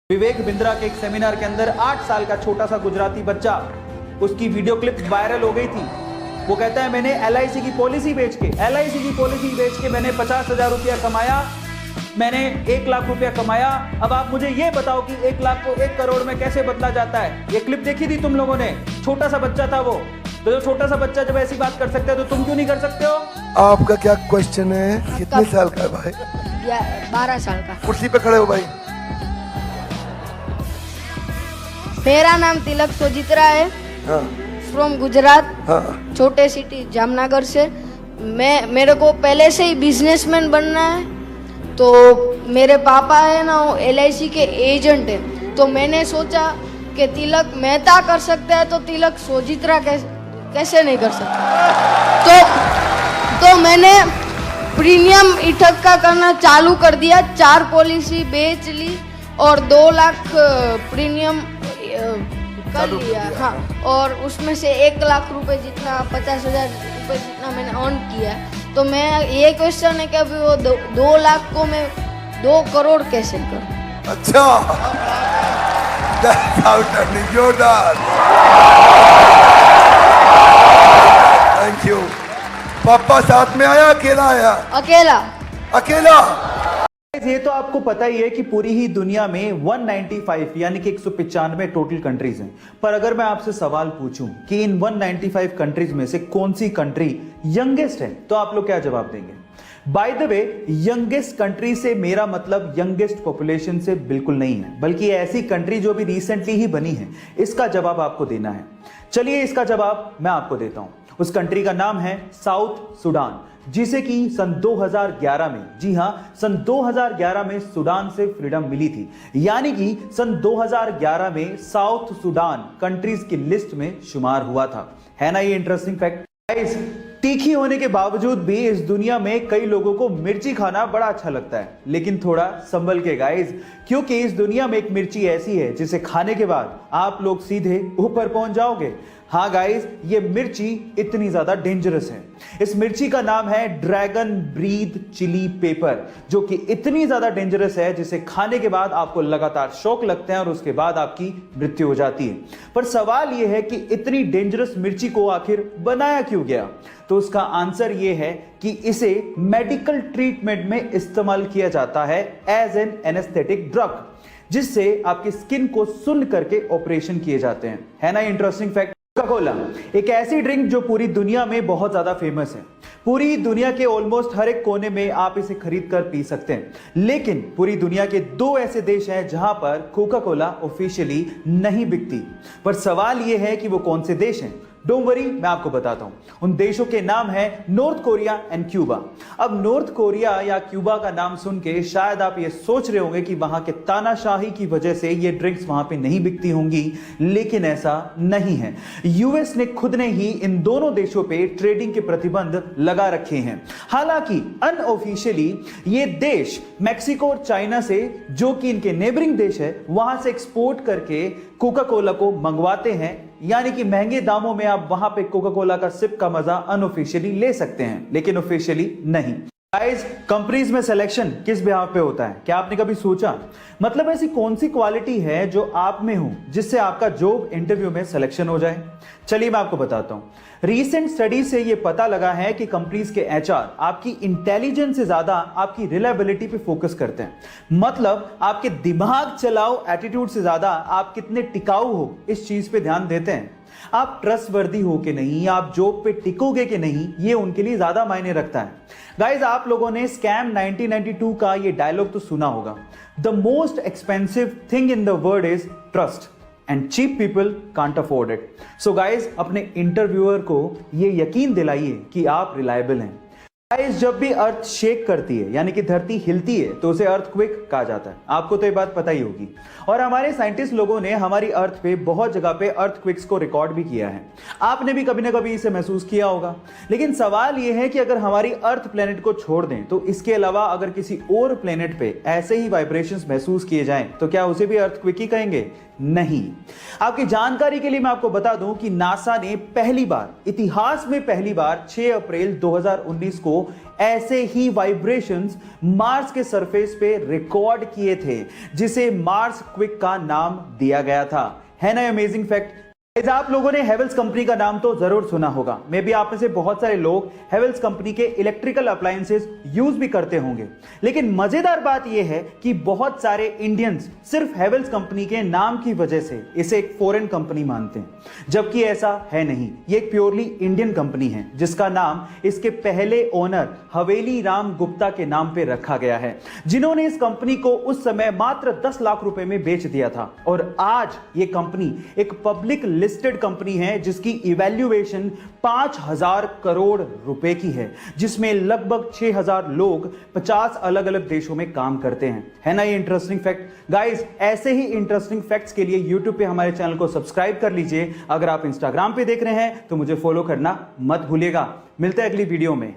विवेक बिंद्रा के एक सेमिनार के अंदर 8 साल का छोटा सा गुजराती बच्चा, उसकी वीडियो क्लिप वायरल हो गई थी। वो कहता है मैंने LIC की पॉलिसी बेच के मैंने 50,000 रुपया कमाया, मैंने 1 लाख रुपया कमाया। अब आप मुझे ये बताओ कि 1 लाख को 1 करोड़ में कैसे बदला जाता है। ये क्लिप देखी थी तुम लोगों ने? छोटा सा बच्चा था वो। तो जो छोटा सा बच्चा जब ऐसी बात कर सकता है तो तुम क्यों नहीं कर सकते हो? आपका क्या क्वेश्चन है? कितने साल का है भाई? 12 साल का। कुर्सी पे खड़े हो भाई। मेरा नाम तिलक सोजित्रा है। हाँ। फ्रॉम गुजरात। हाँ। छोटे सिटी जामनगर से। मेरे को पहले से ही बिजनेसमैन बनना है। तो मेरे पापा है ना, वो LIC के एजेंट है। तो मैंने सोचा कि तिलक मेहता कर सकता है तो तिलक सोजित्रा कैसे नहीं कर सकता। तो मैंने प्रीमियम इकट्ठा करना चालू कर दिया। 4 पॉलिसी बेच ली और 2 लाख प्रीमियम कर लिया। हाँ, और उसमें से 1 लाख रुपए जितना 50,000 रुपये जितना मैंने अर्न किया। तो मैं ये क्वेश्चन है कि अभी वो 2 लाख को मैं 2 करोड़ कैसे करूँ? अच्छा, जोरदार। Thank you. पापा साथ में आया, अकेला आया? अकेला। ये तो आपको पता ही है कि पूरी ही दुनिया में 195 यानी कि 195 टोटल कंट्रीज हैं। पर अगर मैं आपसे सवाल पूछूं कि इन 195 कंट्रीज में से कौन सी कंट्री यंगेस्ट है, तो आप लोग क्या जवाब देंगे? By the way, youngest country से मेरा मतलब यंगेस्ट पॉपुलेशन से बिल्कुल नहीं है, बल्कि ऐसी कंट्री जो भी रिसेंटली ही बनी है। इसका जवाब आपको देना है। चलिए इसका जवाब मैं आपको देता हूं। उस कंट्री का नाम है साउथ सूडान, जिसे कि सन 2011 में, जी हां, सन 2011 में सूडान से फ्रीडम मिली थी। यानी कि सन 2011 में साउथ सूडान कंट्रीज की लिस्ट में शुमार हुआ था। है ना ये इंटरेस्टिंग फैक्ट? गाइस, तीखी होने के बावजूद भी इस दुनिया में कई लोगों को मिर्ची खाना बड़ा अच्छा लगता है, लेकिन थोड़ा संभल के गाइस, क्योंकि इस दुनिया में एक मिर्ची ऐसी है जिसे खाने के बाद आप लोग सीधे ऊपर पहुंच जाओगे। हाँ गाइस, ये मिर्ची इतनी ज्यादा डेंजरस है। इस मिर्ची का नाम है ड्रैगन ब्रीथ चिली पेपर, जो कि इतनी ज्यादा डेंजरस है जिसे खाने के बाद आपको लगातार शॉक लगते हैं और उसके बाद आपकी मृत्यु हो जाती है। पर सवाल यह है कि इतनी डेंजरस मिर्ची को आखिर बनाया क्यों गया? तो उसका आंसर यह है कि इसे मेडिकल ट्रीटमेंट में इस्तेमाल किया जाता है एज एन एनेस्थेटिक ड्रग, जिससे आपकी स्किन को सुन्न करके ऑपरेशन किए जाते हैं। है ना इंटरेस्टिंग फैक्ट? कोका कोला एक ऐसी ड्रिंक जो पूरी दुनिया में बहुत ज्यादा फेमस है। पूरी दुनिया के ऑलमोस्ट हर एक कोने में आप इसे खरीद कर पी सकते हैं। लेकिन पूरी दुनिया के 2 ऐसे देश हैं जहां पर कोका कोला ऑफिशियली नहीं बिकती। पर सवाल यह है कि वो कौन से देश हैं? डोंट वरी, मैं आपको बताता हूं। उन देशों के नाम है नॉर्थ कोरिया एंड क्यूबा। अब नॉर्थ कोरिया या क्यूबा का नाम सुन के शायद आप ये सोच रहे होंगे कि वहां के तानाशाही की वजह से ये ड्रिंक्स वहां पे नहीं बिकती होंगी, लेकिन ऐसा नहीं है। US ने खुद ने ही इन दोनों देशों पे ट्रेडिंग के प्रतिबंध लगा रखे हैं। हालांकि अनऑफिशियली ये देश मैक्सिको और चाइना से, जो कि इनके नेबरिंग देश है, वहां से एक्सपोर्ट करके कोका कोला को मंगवाते हैं। यानी कि महंगे दामों में आप वहां पे कोका कोला का सिप का मजा अनऑफिशियली ले सकते हैं, लेकिन ऑफिशियली नहीं। गाइस, कंपनीज में सिलेक्शन किस बिहाव पे होता है? क्या आपने कभी सोचा? मतलब ऐसी कौन सी क्वालिटी है जो आप में हो जिससे आपका जॉब इंटरव्यू में सिलेक्शन हो जाए? चलिए मैं आपको बताता हूं। रीसेंट स्टडी से यह पता लगा है कि कंपनीज के HR आपकी इंटेलिजेंस से ज्यादा आपकी रिलायबिलिटी पे फोकस करते हैं। मतलब आपके दिमाग चलाओ एटीट्यूड से ज्यादा आप कितने टिकाऊ हो इस चीज पे ध्यान देते हैं। आप ट्रस्टवर्दी हो कि नहीं, आप जॉब पे टिकोगे कि नहीं, ये उनके लिए ज्यादा मायने रखता है। गाइस, आप लोगों ने स्कैम 1992 का ये डायलॉग तो सुना होगा, the most expensive thing in the world is trust and cheap people can't afford it. So guys, अपने इंटरव्यूअर को ये यकीन दिलाइए कि आप रिलायबल हैं। गाइस, जब भी अर्थ शेक करती है यानी कि धरती हिलती है तो उसे अर्थक्वेक कहा जाता है। आपको तो ये बात पता ही होगी। और हमारे साइंटिस्ट लोगों ने हमारी अर्थ पे बहुत जगह पे अर्थक्वेक्स को रिकॉर्ड भी किया है। आपने भी कभी ना कभी इसे महसूस किया होगा। लेकिन सवाल यह है कि अगर हमारी अर्थ प्लेनेट को छोड़ दें तो इसके अलावा अगर किसी और प्लेनेट पे ऐसे ही वाइब्रेशंस महसूस किए जाएं तो क्या उसे भी अर्थक्वेक ही कहेंगे? नहीं। आपकी जानकारी के लिए मैं आपको बता दूं कि नासा ने पहली बार, इतिहास में पहली बार 6 अप्रैल 2019 को ऐसे ही वाइब्रेशंस मार्स के सरफेस पे रिकॉर्ड किए थे, जिसे मार्स क्विक का नाम दिया गया था। है ना अमेजिंग फैक्ट। आप लोगों ने हेवेल्स कंपनी का नाम तो जरूर सुना होगा। मे बी आप में से बहुत सारे लोग हेवेल्स कंपनी के इलेक्ट्रिकल अप्लायंसेस यूज भी करते होंगे, लेकिन मजेदार बात यह है कि बहुत सारे इंडियंस सिर्फ हेवेल्स कंपनी के नाम की वजह से इसे एक फॉरेन कंपनी मानते हैं, जबकि ऐसा है नहीं। ये एक प्योरली इंडियन कंपनी है, जिसका नाम इसके पहले ओनर हवेली राम गुप्ता के नाम पे रखा गया है, जिन्होंने इस कंपनी को उस समय मात्र 10 लाख रुपए में बेच दिया था। और आज ये कंपनी एक पब्लिक लिस्टेड कंपनी है, जिसकी इवैल्यूएशन 5000 करोड़ रुपए की है, जिसमें लगभग 6000 लोग 50 अलग अलग देशों में काम करते हैं। है ना ये इंटरेस्टिंग फैक्ट। गाइस, ऐसे ही इंटरेस्टिंग फैक्ट्स के लिए यूट्यूब पे हमारे चैनल को सब्सक्राइब कर लीजिए। अगर आप इंस्टाग्राम पे देख रहे हैं तो मुझे फॉलो करना मत भूलिएगा। मिलते हैं अगली वीडियो में।